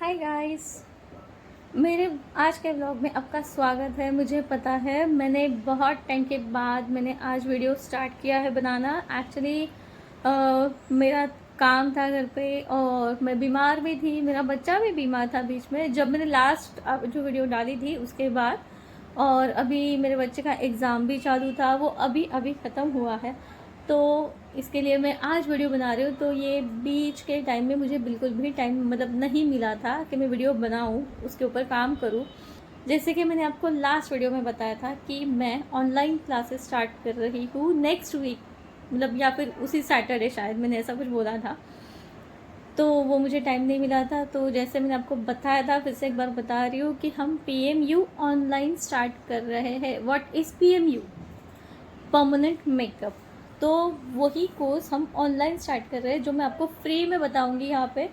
Hi guys. मेरे आज के व्लॉग में आपका स्वागत है। मुझे पता है मैंने बहुत टाइम के बाद मैंने आज वीडियो स्टार्ट किया है बनाना। एक्चुअली मेरा काम था घर पे और मैं बीमार भी थी, मेरा बच्चा भी बीमार था बीच में, जब मैंने लास्ट जो वीडियो डाली थी उसके बाद। और अभी मेरे बच्चे का एग्ज़ाम भी चालू था, वो अभी अभी ख़त्म हुआ है, तो इसके लिए मैं आज वीडियो बना रही हूँ। तो ये बीच के टाइम में मुझे बिल्कुल भी टाइम नहीं मिला था कि मैं वीडियो बनाऊँ, उसके ऊपर काम करूँ। जैसे कि मैंने आपको लास्ट वीडियो में बताया था कि मैं ऑनलाइन क्लासेस स्टार्ट कर रही हूँ नेक्स्ट वीक, या फिर उसी सैटरडे, शायद मैंने ऐसा कुछ बोला था। तो वो मुझे टाइम नहीं मिला था, तो जैसे मैंने आपको बताया था फिर से एक बार बता रही हूँ कि हम PMU ऑनलाइन स्टार्ट कर रहे हैं। What is PMU? Permanent makeup. तो वही कोर्स हम ऑनलाइन स्टार्ट कर रहे हैं, जो मैं आपको फ्री में बताऊंगी यहाँ पे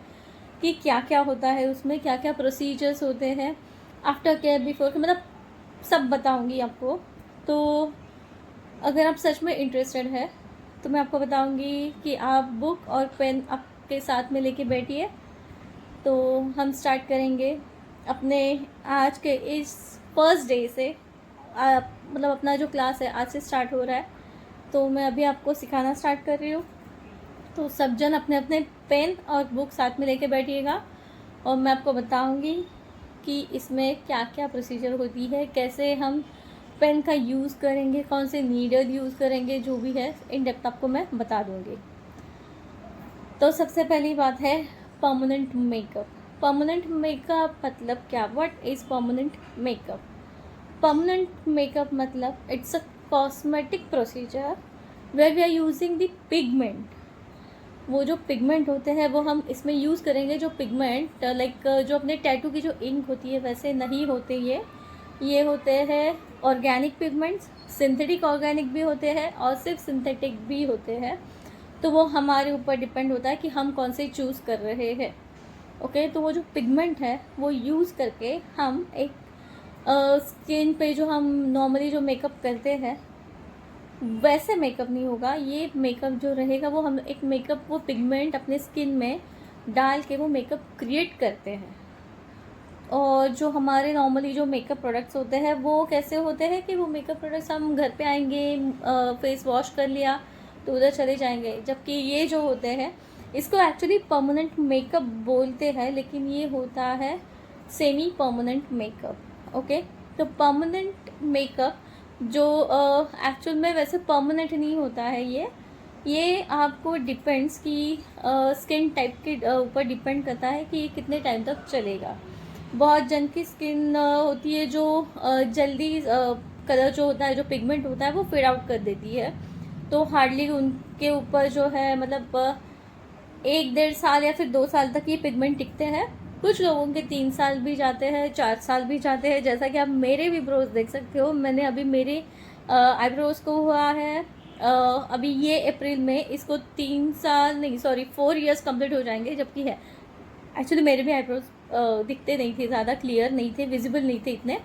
कि क्या क्या होता है उसमें, क्या क्या प्रोसीजर्स होते हैं, आफ्टर केयर, बिफोर केयर, सब बताऊंगी आपको। तो अगर आप सच में इंटरेस्टेड है तो मैं आपको बताऊंगी कि आप बुक और पेन आपके साथ में लेके बैठिए। तो हम स्टार्ट करेंगे अपने आज के इस फर्स्ट डे से। अपना जो क्लास है आज से स्टार्ट हो रहा है, तो मैं अभी आपको सिखाना स्टार्ट कर रही हूँ। तो सब जन अपने अपने पेन और बुक साथ में लेके बैठिएगा और मैं आपको बताऊंगी कि इसमें क्या क्या प्रोसीजर होती है, कैसे हम पेन का यूज़ करेंगे, कौन से नीडल यूज़ करेंगे, जो भी है इन डेप्थ आपको मैं बता दूंगी। तो सबसे पहली बात है परमानेंट मेकअप। परमानेंट मेकअप मतलब क्या? What is permanent makeup? Permanent makeup मतलब it's a cosmetic procedure where we are using the pigment. वो जो पिगमेंट होते हैं वो हम इसमें यूज़ करेंगे। जो पिगमेंट जो अपने टैटू की जो इंक होती है वैसे नहीं होते ये होते हैं ऑर्गेनिक पिगमेंट्स। सिंथेटिक ऑर्गेनिक भी होते हैं और सिर्फ सिंथेटिक भी होते हैं। तो वो हमारे ऊपर डिपेंड होता है कि हम कौन से चूज़ कर रहे हैं। ओके, तो वो जो पिगमेंट है वो यूज़ करके हम एक स्किन पे जो हम नॉर्मली जो मेकअप करते हैं वैसे मेकअप नहीं होगा। ये मेकअप जो रहेगा वो हम एक मेकअप, वो पिगमेंट अपने स्किन में डाल के वो मेकअप क्रिएट करते हैं। और जो हमारे नॉर्मली जो मेकअप प्रोडक्ट्स होते हैं वो कैसे होते हैं कि वो मेकअप प्रोडक्ट्स हम घर पे आएंगे, फेस वॉश कर लिया तो उधर चले जाएंगे। जबकि ये जो होते हैं इसको एक्चुअली परमानेंट मेकअप बोलते हैं, लेकिन ये होता है सेमी परमानेंट मेकअप। ओके, तो परमानेंट मेकअप जो एक्चुअल में वैसे परमानेंट नहीं होता है। ये आपको डिपेंड्स कि स्किन टाइप के ऊपर डिपेंड करता है कि कितने टाइम तक चलेगा। बहुत जन की स्किन होती है जो जल्दी कलर जो होता है, जो पिगमेंट होता है वो फेड आउट कर देती है, तो हार्डली उनके ऊपर जो है 1-1.5 साल या फिर 2 साल तक ये पिगमेंट टिकते हैं। कुछ लोगों के 3 साल भी जाते हैं, 4 साल भी जाते हैं। जैसा कि आप मेरे भी ब्रोज देख सकते हो, मैंने अभी मेरे आईब्रोज को हुआ है अभी ये अप्रैल में इसको 3 साल नहीं, सॉरी 4 इयर्स कंप्लीट हो जाएंगे। जबकि है एक्चुअली मेरे भी आईब्रोज दिखते नहीं थे, ज़्यादा क्लियर नहीं थे, विजिबल नहीं थे इतने।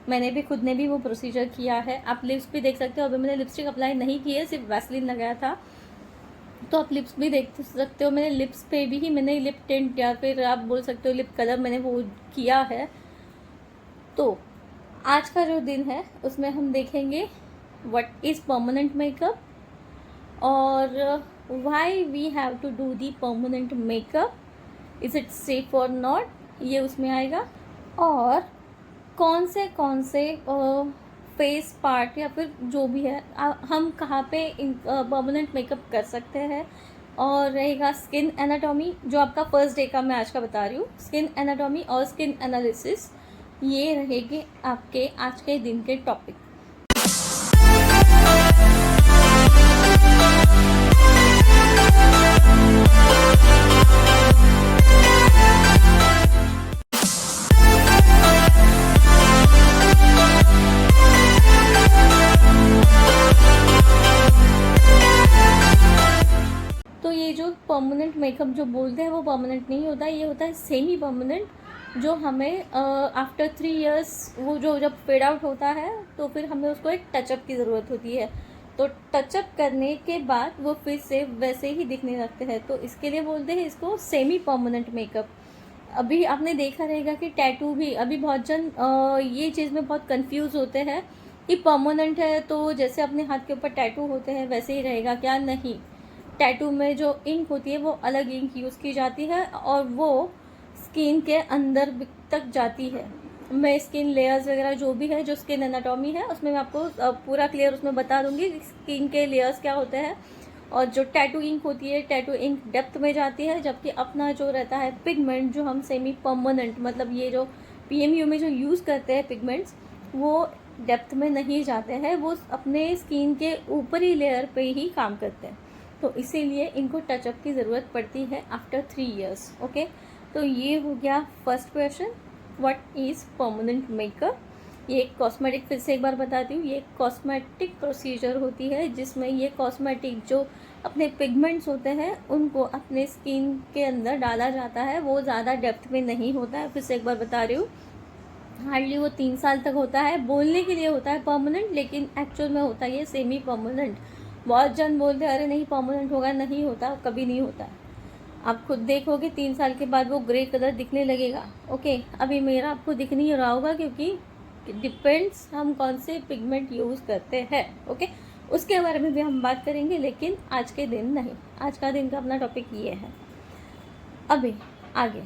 मैंने भी खुद ने भी वो प्रोसीजर किया है। आप लिप्स भी देख सकते हो, अभी मैंने लिपस्टिक अप्लाई नहीं की है, सिर्फ वैसलीन लगाया था। तो आप लिप्स भी देख सकते हो, मैंने लिप्स पे भी ही मैंने लिप टिंट या फिर आप बोल सकते हो लिप कलर मैंने वो किया है। तो आज का जो दिन है उसमें हम देखेंगे व्हाट इज़ परमानेंट मेकअप और why we have to do the permanent makeup, is it safe और नॉट, ये उसमें आएगा। और कौन से फेस पार्ट या फिर जो भी है हम कहाँ पे परमानेंट मेकअप कर सकते हैं। और रहेगा स्किन एनाटॉमी, जो आपका फर्स्ट डे का मैं आज का बता रही हूँ। स्किन एनाटॉमी और स्किन एनालिसिस, ये रहेंगे आपके आज के दिन के टॉपिक। तो ये जो परमानेंट मेकअप जो बोलते हैं वो परमानेंट नहीं होता, ये होता है सेमी परमानेंट, जो हमें आफ्टर 3 इयर्स वो जो जब फेड आउट होता है तो फिर हमें उसको एक टचअप की ज़रूरत होती है। तो टचअप करने के बाद वो फिर से वैसे ही दिखने लगते हैं, तो इसके लिए बोलते हैं इसको सेमी परमानेंट मेकअप। अभी आपने देखा रहेगा कि टैटू भी अभी बहुत जन ये चीज़ में बहुत कंफ्यूज होते हैं कि परमानेंट है तो जैसे अपने हाथ के ऊपर टैटू होते हैं वैसे ही रहेगा क्या? नहीं, टैटू में जो इंक होती है वो अलग इंक यूज़ की जाती है और वो स्किन के अंदर तक जाती है। मैं स्किन लेयर्स वगैरह जो भी है, जो स्किन एनाटॉमी है, उसमें मैं आपको पूरा क्लियर उसमें बता दूंगी स्किन के लेयर्स क्या होते हैं। और जो टैटू इंक होती है, टैटू इंक डेप्थ में जाती है, जबकि अपना जो रहता है पिगमेंट, जो हम सेमी परमानेंट मतलब ये जो पीएमयू में जो यूज़ करते हैं पिगमेंट्स, वो डेप्थ में नहीं जाते हैं, वो अपने स्किन के ऊपरी लेयर पे ही काम करते हैं। तो इसीलिए इनको टचअप की ज़रूरत पड़ती है आफ्टर 3 इयर्स। ओके, तो ये हो गया first question, what is permanent makeup. ये एक कॉस्मेटिक, फिर से एक बार बताती हूँ, ये एक कॉस्मेटिक प्रोसीजर होती है जिसमें ये कॉस्मेटिक जो अपने पिगमेंट्स होते हैं उनको अपने स्किन के अंदर डाला जाता है। वो ज़्यादा डेप्थ में नहीं होता है, फिर से एक बार बता रही हूँ, हार्डली वो 3 साल तक होता है। बोलने के लिए होता है परमानेंट, लेकिन एक्चुअल में होता है ये सेमी परमानेंट। बहुत जन बोलते हैं अरे नहीं परमानेंट होगा, नहीं होता, कभी नहीं होता। आप खुद देखोगे 3 साल के बाद वो ग्रे कलर दिखने लगेगा। ओके, अभी मेरा आपको दिख नहीं रहा होगा क्योंकि डिपेंड्स हम कौन से पिगमेंट यूज़ करते हैं। ओके, उसके बारे में भी हम बात करेंगे, लेकिन आज के दिन नहीं। आज का दिन का अपना टॉपिक ये है। अभी आगे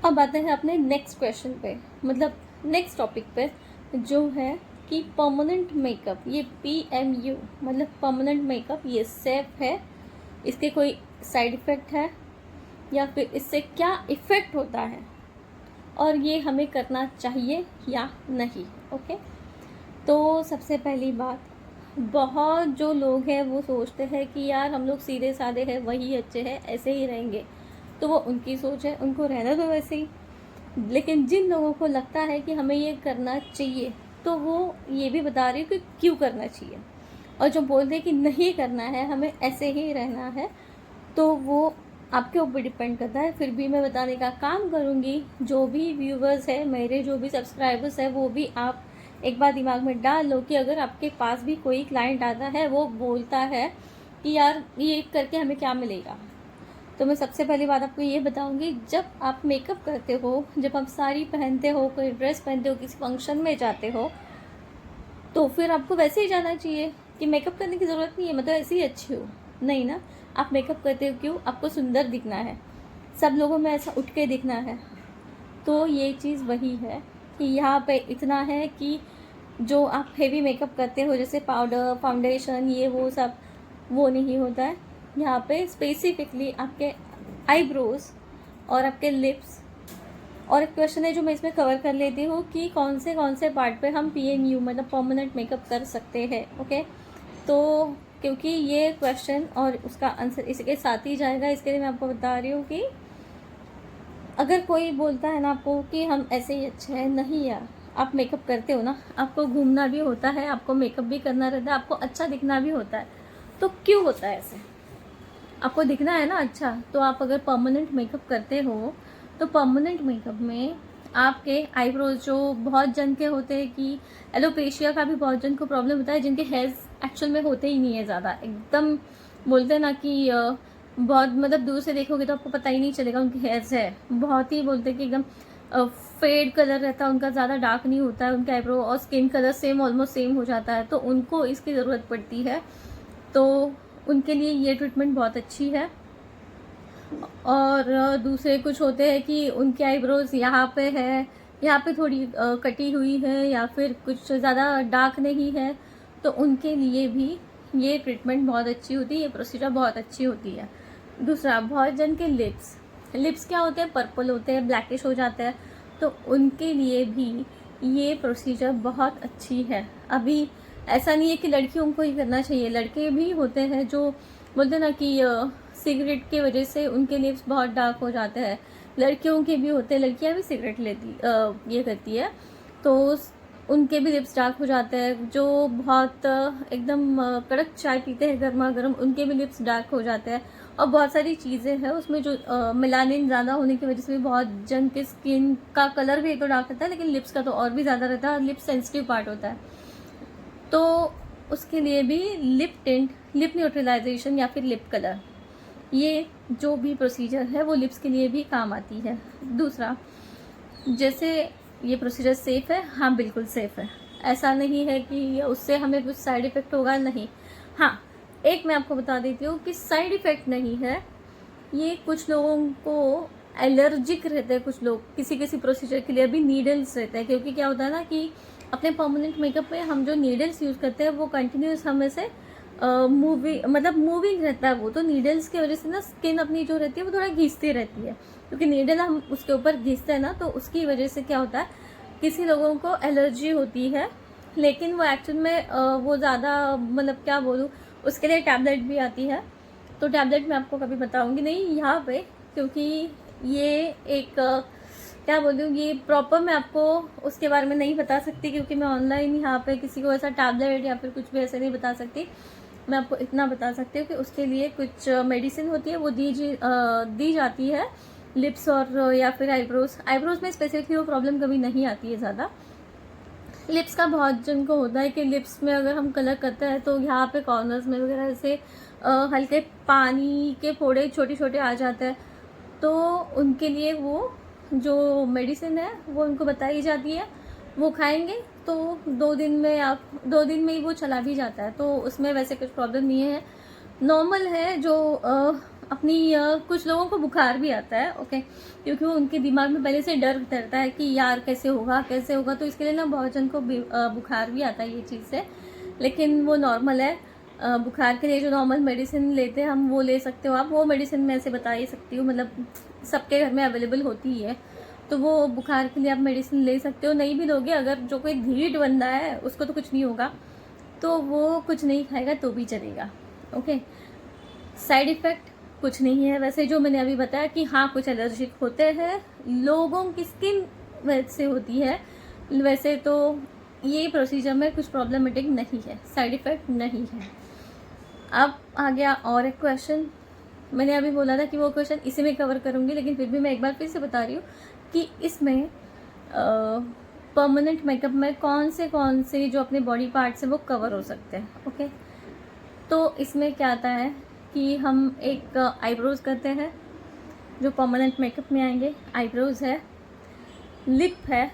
अब आते हैं अपने नेक्स्ट क्वेश्चन पे, मतलब नेक्स्ट टॉपिक पे, जो है कि परमानेंट मेकअप, ये PMU मतलब परमानेंट मेकअप, ये सेफ है, इसके कोई साइड इफ़ेक्ट है या फिर इससे क्या इफ़ेक्ट होता है और ये हमें करना चाहिए या नहीं। ओके, तो सबसे पहली बात, बहुत जो लोग हैं वो सोचते हैं कि यार हम लोग सीधे साधे हैं, वही अच्छे हैं, ऐसे ही रहेंगे, तो वो उनकी सोच है, उनको रहने दो वैसे ही। लेकिन जिन लोगों को लगता है कि हमें ये करना चाहिए, तो वो ये भी बता रही हूँ कि क्यों करना चाहिए। और जो बोलते हैं कि नहीं करना है, हमें ऐसे ही रहना है, तो वो आपके ऊपर डिपेंड करता है। फिर भी मैं बताने का काम करूँगी, जो भी व्यूवर्स है मेरे, जो भी सब्सक्राइबर्स है, वो भी आप एक बार दिमाग में डाल लो कि अगर आपके पास भी कोई क्लाइंट आता है, वो बोलता है कि यार ये करके हमें क्या मिलेगा, तो मैं सबसे पहली बात आपको ये बताऊंगी, जब आप मेकअप करते हो, जब आप साड़ी पहनते हो, कोई ड्रेस पहनते हो, किसी फंक्शन में जाते हो, तो फिर आपको वैसे ही जाना चाहिए कि मेकअप करने की ज़रूरत नहीं है, मतलब ऐसे ही अच्छी हो। नहीं ना, आप मेकअप करते हो क्यों? आपको सुंदर दिखना है, सब लोगों में ऐसा उठ के दिखना है। तो ये चीज़ वही है कि यहाँ पे इतना है कि जो आप हेवी मेकअप करते हो, जैसे पाउडर, फाउंडेशन, ये वो सब, वो नहीं होता है। यहाँ पे स्पेसिफिकली आपके आईब्रोज और आपके लिप्स, और एक क्वेश्चन है जो मैं इसमें कवर कर लेती हूँ कि कौन से पार्ट पे हम PMU मतलब परमानेंट मेकअप कर सकते हैं। ओके, तो क्योंकि ये क्वेश्चन और उसका आंसर इसके साथ ही जाएगा, इसके लिए मैं आपको बता रही हूँ कि अगर कोई बोलता है ना आपको कि हम ऐसे ही अच्छे हैं, नहीं यार, आप मेकअप करते हो ना, आपको घूमना भी होता है, आपको मेकअप भी करना रहता है, आपको अच्छा दिखना भी होता है, तो क्यों होता है ऐसे? आपको दिखना है ना अच्छा, तो आप अगर परमानेंट मेकअप करते हो, तो परमानेंट मेकअप में आपके आईब्रोज, जो बहुत जन के होते हैं कि एलोपेशिया का भी बहुत जन को प्रॉब्लम होता है, जिनके हेयर्स एक्चुअल में होते ही नहीं है ज़्यादा, एकदम बोलते हैं ना कि बहुत मतलब दूर से देखोगे तो आपको पता ही नहीं चलेगा उनके हेयर्स है, बहुत ही बोलते हैं कि एकदम फेड कलर रहता है उनका, ज़्यादा डार्क नहीं होता है उनके आईब्रो, और skin colour same almost same हो जाता है, तो उनको इसकी ज़रूरत पड़ती है। तो उनके लिए ये ट्रीटमेंट बहुत अच्छी है। और दूसरे कुछ होते हैं कि उनके आईब्रोज यहाँ पे है, यहाँ पे थोड़ी कटी हुई है, या फिर कुछ ज़्यादा डार्क नहीं है, तो उनके लिए भी ये ट्रीटमेंट बहुत अच्छी होती है, ये प्रोसीजर बहुत अच्छी होती है। दूसरा, बहुत जन के लिप्स क्या होते हैं, पर्पल होते हैं, ब्लैकिश हो जाते हैं, तो उनके लिए भी ये प्रोसीजर बहुत अच्छी है। अभी ऐसा नहीं है कि लड़कियों को ही करना चाहिए, लड़के भी होते हैं जो बोलते हैं ना कि सिगरेट की वजह से उनके लिप्स बहुत डार्क हो जाते हैं, लड़कियों के भी होते हैं, लड़कियां भी सिगरेट लेती ये करती है, तो उनके भी लिप्स डार्क हो जाते हैं। जो बहुत एकदम कड़क चाय पीते हैं गर्मा गर्म, उनके भी लिप्स डार्क हो जाते हैं। और बहुत सारी चीज़ें हैं उसमें जो मेलानिन ज़्यादा होने की वजह से भी बहुत जन के स्किन का कलर भी एक तो डार्क रहता है, लेकिन लिप्स का तो और भी ज़्यादा रहता है, लिप सेंसिटिव पार्ट होता है। तो उसके लिए भी लिप टिंट, लिप न्यूट्रलाइजेशन या फिर लिप कलर, ये जो भी प्रोसीजर है वो लिप्स के लिए भी काम आती है। दूसरा, जैसे ये प्रोसीजर सेफ़ है? हाँ, बिल्कुल सेफ़ है। ऐसा नहीं है कि उससे हमें कुछ साइड इफ़ेक्ट होगा, नहीं। हाँ, एक मैं आपको बता देती हूँ कि साइड इफ़ेक्ट नहीं है, ये कुछ लोगों को एलर्जिक रहते हैं, कुछ लोग किसी किसी प्रोसीजर के लिए अभी नीडल्स रहते हैं, क्योंकि क्या होता है ना कि अपने परमानेंट मेकअप में हम जो नीडल्स यूज़ करते हैं वो कंटिन्यूस हमें से मूविंग रहता है वो, तो नीडल्स की वजह से ना स्किन अपनी जो रहती है वो थोड़ा घिसती रहती है, क्योंकि नीडल हम उसके ऊपर घिसते हैं ना, तो उसकी वजह से क्या होता है किसी लोगों को एलर्जी होती है। लेकिन वो एक्चुअल में वो ज़्यादा मतलब क्या बोलूँ, उसके लिए टैबलेट भी आती है, तो टैबलेट मैं आपको कभी बताऊंगी नहीं यहाँ पे, क्योंकि ये एक क्या बोलूँ, ये प्रॉपर मैं आपको उसके बारे में नहीं बता सकती, क्योंकि मैं ऑनलाइन यहाँ पे किसी को ऐसा टैबलेट या फिर कुछ भी ऐसे नहीं बता सकती। मैं आपको इतना बता सकती हूँ कि उसके लिए कुछ मेडिसिन होती है, वो दी जाती है लिप्स और या फिर आईब्रोज में स्पेसिफिकली वो प्रॉब्लम कभी नहीं आती है ज़्यादा। लिप्स का बहुत जन को होता है कि लिप्स में अगर हम कलर करते हैं तो यहाँ पे कॉर्नर्स में वगैरह ऐसे हल्के पानी के फोड़े छोटे छोटे आ जाते हैं, तो उनके लिए वो जो मेडिसिन है वो उनको बताई जाती है, वो खाएंगे तो 2 दिन में ही वो चला भी जाता है, तो उसमें वैसे कुछ प्रॉब्लम नहीं है, नॉर्मल है। जो कुछ लोगों को बुखार भी आता है, ओके, क्योंकि वो उनके दिमाग में पहले से डर रहता है कि यार कैसे होगा, तो इसके लिए ना बहुत जन को बुखार भी आता है ये चीज़ से, लेकिन वो नॉर्मल है। बुखार के लिए जो नॉर्मल मेडिसिन लेते हैं हम वो ले सकते हो आप, वो मेडिसिन मैं ऐसे बता ही सकती हूँ, मतलब सबके घर में अवेलेबल होती ही है, तो वो बुखार के लिए आप मेडिसिन ले सकते हो। नहीं भी लोगे, अगर जो कोई धीट बंदा है उसको तो कुछ नहीं होगा, तो वो कुछ नहीं खाएगा तो भी चलेगा, ओके। साइड इफ़ेक्ट कुछ नहीं है वैसे, जो मैंने अभी बताया कि हाँ कुछ एलर्जिक होते हैं, लोगों की स्किन वैसे होती है, वैसे तो ये प्रोसीजर में कुछ प्रॉब्लमेटिक नहीं है, साइड इफ़ेक्ट नहीं है। अब आ गया और एक क्वेश्चन, मैंने अभी बोला था कि वो क्वेश्चन इसी में कवर करूँगी, लेकिन फिर भी मैं एक बार फिर से बता रही हूँ कि इसमें परमानेंट मेकअप में कौन से जो अपने बॉडी पार्ट्स हैं वो कवर हो सकते हैं, ओके। तो इसमें क्या आता है कि हम एक आईब्रोज करते हैं जो परमानेंट मेकअप में आएंगे, आईब्रोज है, लिप है,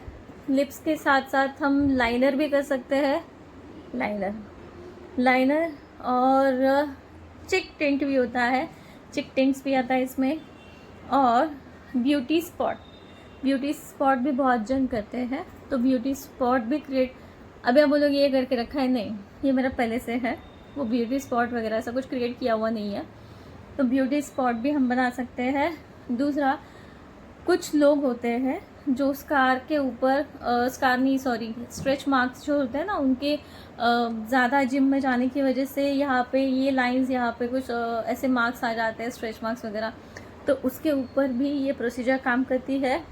लिप्स के साथ साथ हम लाइनर भी कर सकते हैं, लाइनर और चिक टिंट भी होता है, चिक टिंट्स भी आता है इसमें, और ब्यूटी स्पॉट भी बहुत जन करते हैं, तो ब्यूटी स्पॉट भी क्रिएट, अभी आप बोलोगे ये करके रखा है, नहीं, ये मेरा पहले से है, वो ब्यूटी स्पॉट वगैरह ऐसा कुछ क्रिएट किया हुआ नहीं है, तो ब्यूटी स्पॉट भी हम बना सकते हैं। दूसरा, कुछ लोग होते हैं जो स्कार के ऊपर स्ट्रेच मार्क्स जो होते हैं ना उनके, ज़्यादा जिम में जाने की वजह से यहाँ पे ये लाइंस, यहाँ पे कुछ ऐसे मार्क्स आ जाते हैं, स्ट्रेच मार्क्स वगैरह, तो उसके ऊपर भी ये प्रोसीजर काम करती है।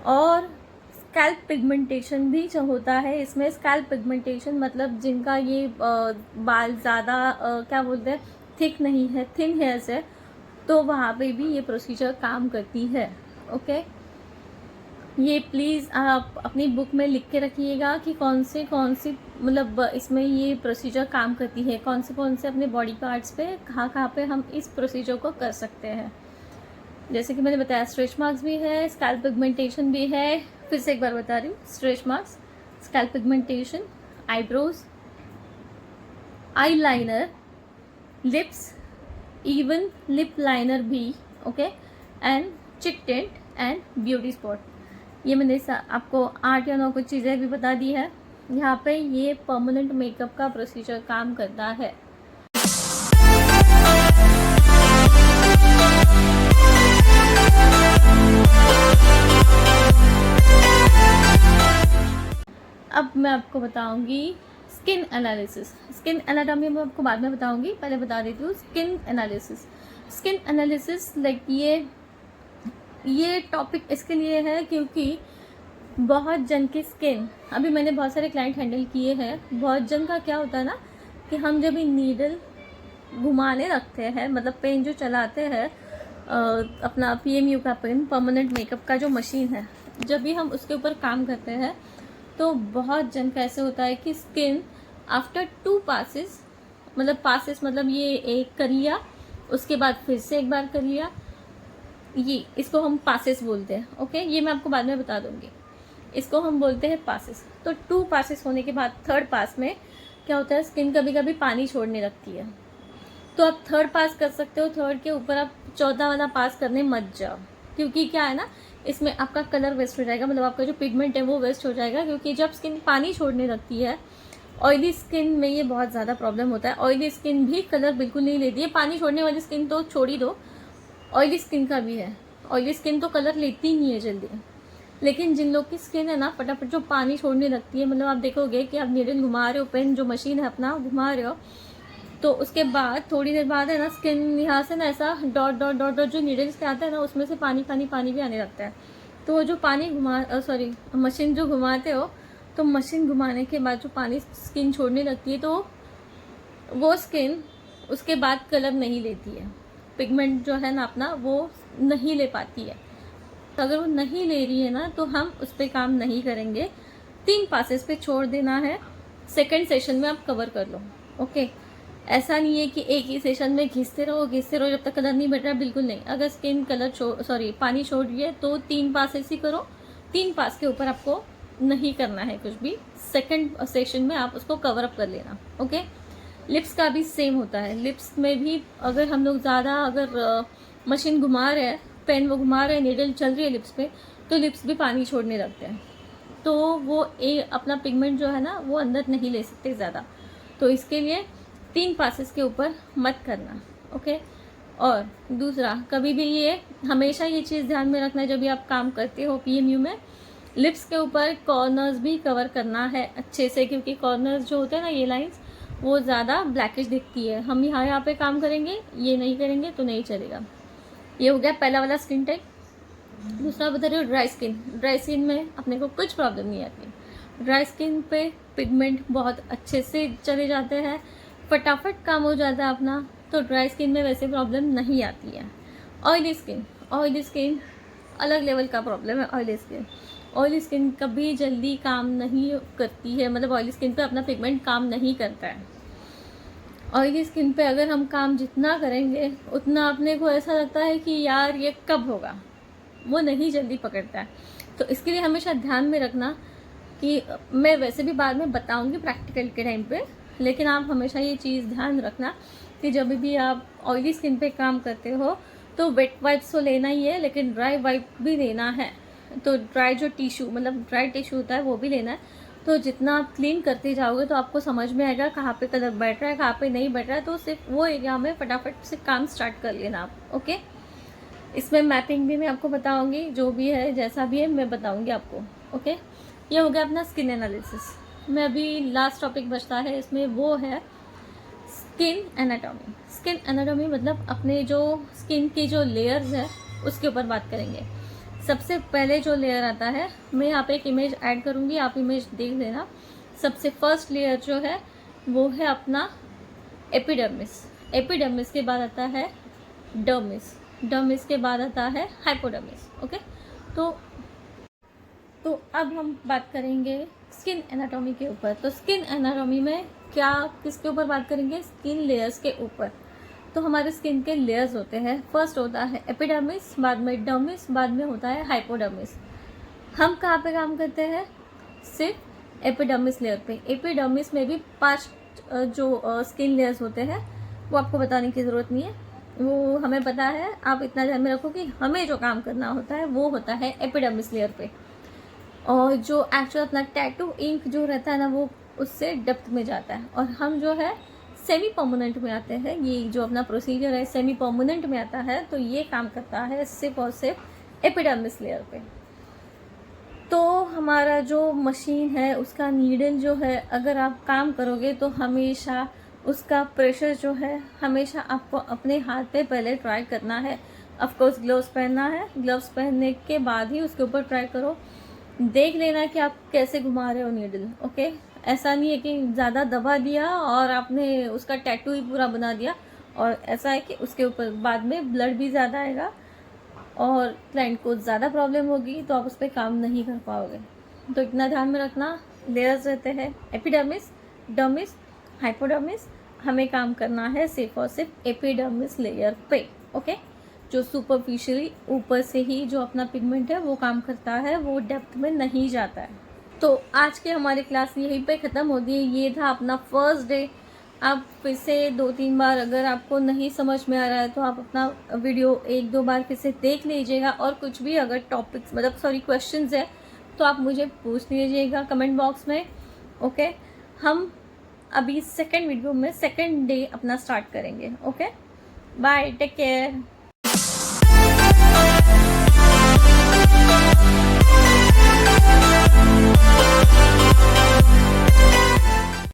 और स्कैल्प पिगमेंटेशन भी जो होता है इसमें, स्कैल्प पिगमेंटेशन मतलब जिनका ये बाल ज़्यादा क्या बोलते हैं थिक नहीं है, थिन हेयर्स है, तो वहाँ पे भी ये प्रोसीजर काम करती है, ओके। ये प्लीज़ आप अपनी बुक में लिख के रखिएगा कि कौन सी मतलब इसमें ये प्रोसीजर काम करती है, कौन से अपने बॉडी पार्ट्स पे कहाँ पे हम इस प्रोसीजर को कर सकते हैं। जैसे कि मैंने बताया स्ट्रेच मार्क्स भी है, स्कैल्प पिगमेंटेशन भी है, फिर से एक बार बता रही हूँ, stretch marks, scalp pigmentation, eyebrows, eye liner, lips, even lip liner भी, okay, and cheek tint and beauty spot. ये मैंने आपको 8 या 9 कुछ चीज़ें भी बता दी है। यहाँ पे ये परमानेंट मेकअप का प्रोसीजर काम करता है। अब मैं आपको बताऊंगी स्किन एनालिसिस। स्किन एनाटॉमी मैं आपको बाद में बताऊंगी, पहले बता देती हूँ स्किन एनालिसिस लाइक ये टॉपिक इसके लिए है क्योंकि बहुत जन की स्किन, अभी मैंने बहुत सारे क्लाइंट हैंडल किए हैं, बहुत जन का क्या होता है ना कि हम जब नीडल घुमाने रखते हैं, मतलब पेन जो चलाते हैं अपना PMU का पेन, परमानेंट मेकअप का जो मशीन है, जब भी हम उसके ऊपर काम करते हैं तो बहुत जन का ऐसे होता है कि स्किन आफ्टर 2 पासेस, मतलब पासेस मतलब ये एक कर लिया, उसके बाद फिर से एक बार कर लिया, ये इसको हम पासेस बोलते हैं। ओके, ये मैं आपको बाद में बता दूंगी। इसको हम बोलते हैं पासेस। तो 2 पासेस होने के बाद थर्ड पास में क्या होता है, स्किन कभी कभी पानी छोड़ने लगती है, तो आप थर्ड पास कर सकते हो। थर्ड के ऊपर आप चौथा वाला पास करने मत जाओ, क्योंकि क्या है ना, इसमें आपका कलर वेस्ट हो जाएगा, मतलब आपका जो पिगमेंट है वो वेस्ट हो जाएगा। क्योंकि जब स्किन पानी छोड़ने लगती है, ऑयली स्किन में ये बहुत ज़्यादा प्रॉब्लम होता है। ऑयली स्किन भी कलर बिल्कुल नहीं लेती है, पानी छोड़ने वाली स्किन तो छोड़ ही दो, ऑयली स्किन का भी है। ऑयली स्किन तो कलर लेती ही नहीं है जल्दी, लेकिन जिन लोग की स्किन है ना फटाफट जो पानी छोड़ने लगती है, मतलब आप देखोगे कि आप नीडल घुमा रहे हो, पेन जो मशीन है अपना घुमा रहे हो, तो उसके बाद थोड़ी देर बाद है ना स्किन यहाँ से ना ऐसा डॉट डॉट डॉट डॉट जो नीडल्स के आता है ना, उसमें से पानी पानी पानी भी आने लगता है। तो वो जो पानी सॉरी मशीन जो घुमाते हो, तो मशीन घुमाने के बाद जो पानी स्किन छोड़ने लगती है, तो वो स्किन उसके बाद कलर नहीं लेती है, पिगमेंट जो है ना अपना वो नहीं ले पाती है। तो अगर वो नहीं ले रही है ना, तो हम उस पर काम नहीं करेंगे। 3 पासेस पे छोड़ देना है, सेकंड सेशन में आप कवर कर लो। ओके, ऐसा नहीं है कि एक ही सेशन में घिसते रहो जब तक कलर नहीं बैठ रहा है, बिल्कुल नहीं। अगर स्किन कलर पानी छोड़ रही है तो 3 पासेस ही करो। 3 पास के ऊपर आपको नहीं करना है कुछ भी, सेकंड सेशन में आप उसको कवर अप कर लेना। ओके, लिप्स का भी सेम होता है। लिप्स में भी अगर हम लोग ज़्यादा मशीन घुमा रहे हैं, पेन वो घुमा रहे हैं, नीडल चल रही है लिप्स पे, तो लिप्स भी पानी छोड़ने लगते हैं, तो वो अपना पिगमेंट जो है ना वो अंदर नहीं ले सकते ज़्यादा। तो इसके लिए 3 पासेस के ऊपर मत करना। ओके, और दूसरा, कभी भी ये हमेशा ये चीज़ ध्यान में रखना जब भी आप काम करते हो PMU में, लिप्स के ऊपर कॉर्नर्स भी कवर करना है अच्छे से, क्योंकि कॉर्नर्स जो होते हैं ना, ये लाइंस वो ज़्यादा ब्लैकिश दिखती है। हम यहाँ पे काम करेंगे, ये नहीं करेंगे तो नहीं चलेगा। ये हो गया पहला वाला स्किन टाइप। दूसरा बता रही हूँ ड्राई स्किन। ड्राई स्किन में अपने को कुछ प्रॉब्लम नहीं आती। ड्राई स्किन पे पिगमेंट बहुत अच्छे से चले जाते हैं, फटाफट काम हो जाता है अपना, तो ड्राई स्किन में वैसे प्रॉब्लम नहीं आती है। ऑयली स्किन अलग लेवल का प्रॉब्लम है। ऑयली स्किन कभी जल्दी काम नहीं करती है, मतलब ऑयली स्किन पे अपना पिगमेंट काम नहीं करता है। ऑयली स्किन पे अगर हम काम जितना करेंगे उतना अपने को ऐसा लगता है कि यार ये कब होगा, वो नहीं जल्दी पकड़ता है। तो इसके लिए हमेशा ध्यान में रखना कि मैं वैसे भी बाद में बताऊंगी प्रैक्टिकल के टाइम पे, लेकिन आप हमेशा ये चीज़ ध्यान रखना कि जब भी आप ऑयली स्किन पे काम करते हो तो वेट वाइप्स तो लेना ही है, लेकिन ड्राई वाइप भी लेना है। तो ड्राई जो टिश्यू, मतलब ड्राई टिश्यू होता है, वो भी लेना है। तो जितना आप क्लीन करते जाओगे तो आपको समझ में आएगा कहाँ पे कलर बैठ रहा है, कहाँ पे नहीं बैठ रहा है, तो सिर्फ वो एरिया में फटाफट से काम स्टार्ट कर लेना आप। ओके, इसमें मैपिंग भी मैं आपको बताऊंगी, जो भी है जैसा भी है मैं बताऊंगी आपको। ओके, ये हो गया अपना स्किन एनालिसिस। मैं अभी लास्ट टॉपिक बचता है इसमें, वो है स्किन एनाटॉमी। स्किन एनाटॉमी मतलब अपने जो स्किन की जो लेयर्स है उसके ऊपर बात करेंगे। सबसे पहले जो लेयर आता है, मैं यहाँ पे एक इमेज ऐड करूँगी, आप इमेज देख लेना। सबसे फर्स्ट लेयर जो है वो है अपना एपिडर्मिस। एपिडर्मिस के बाद आता है डर्मिस। डर्मिस के बाद आता है हाइपोडर्मिस। ओके, तो अब हम बात करेंगे स्किन एनाटॉमी के ऊपर। तो स्किन एनाटॉमी में क्या, किसके ऊपर बात करेंगे, स्किन लेयर्स के ऊपर। तो हमारे स्किन के लेयर्स होते हैं, फर्स्ट होता है एपिडर्मिस, बाद में डर्मिस, बाद में होता है हाइपोडर्मिस। हम कहाँ पे काम करते हैं, सिर्फ एपिडर्मिस लेयर पे। एपिडर्मिस में भी 5 जो स्किन लेयर्स होते हैं, वो आपको बताने की ज़रूरत नहीं है, वो हमें पता है। आप इतना ध्यान में रखो कि हमें जो काम करना होता है वो होता है एपिडर्मिस लेयर पे। और जो एक्चुअल अपना टैटू इंक जो रहता है ना, वो उससे डेप्थ में जाता है, और हम जो है सेमी परमानेंट में आते हैं। ये जो अपना प्रोसीजर है सेमी परमानेंट में आता है, तो ये काम करता है सिर्फ और सिर्फ एपिडर्मिस लेयर पे। तो हमारा जो मशीन है उसका नीडल जो है, अगर आप काम करोगे तो हमेशा उसका प्रेशर जो है हमेशा आपको अपने हाथ पे पहले ट्राई करना है। ऑफकोर्स ग्लव्स पहनना है, ग्लव्स पहनने के बाद ही उसके ऊपर ट्राई करो। देख लेना कि आप कैसे घुमा रहे हो नीडल। ओके, ऐसा नहीं है कि ज़्यादा दबा दिया और आपने उसका टैटू ही पूरा बना दिया, और ऐसा है कि उसके ऊपर बाद में ब्लड भी ज़्यादा आएगा और क्लाइंट को ज़्यादा प्रॉब्लम होगी, तो आप उस पर काम नहीं कर पाओगे। तो इतना ध्यान में रखना, लेयर्स रहते हैं एपिडर्मिस, डर्मिस, हाइपोडर्मिस। हमें काम करना है सिर्फ और सिर्फ एपिडर्मिस लेयर पे, ओके। जो सुपरफिशियली ऊपर से ही जो अपना पिगमेंट है वो काम करता है, वो डेप्थ में नहीं जाता है। तो आज की हमारी क्लास यहीं पे ख़त्म होती है। ये था अपना फर्स्ट डे। आप फिर से 2-3 बार, अगर आपको नहीं समझ में आ रहा है तो आप अपना वीडियो 1-2 बार फिर से देख लीजिएगा, और कुछ भी अगर टॉपिक्स क्वेश्चंस है तो आप मुझे पूछ लीजिएगा कमेंट बॉक्स में, ओके। हम अभी सेकंड वीडियो में सेकंड डे अपना स्टार्ट करेंगे, ओके। Bye, take care.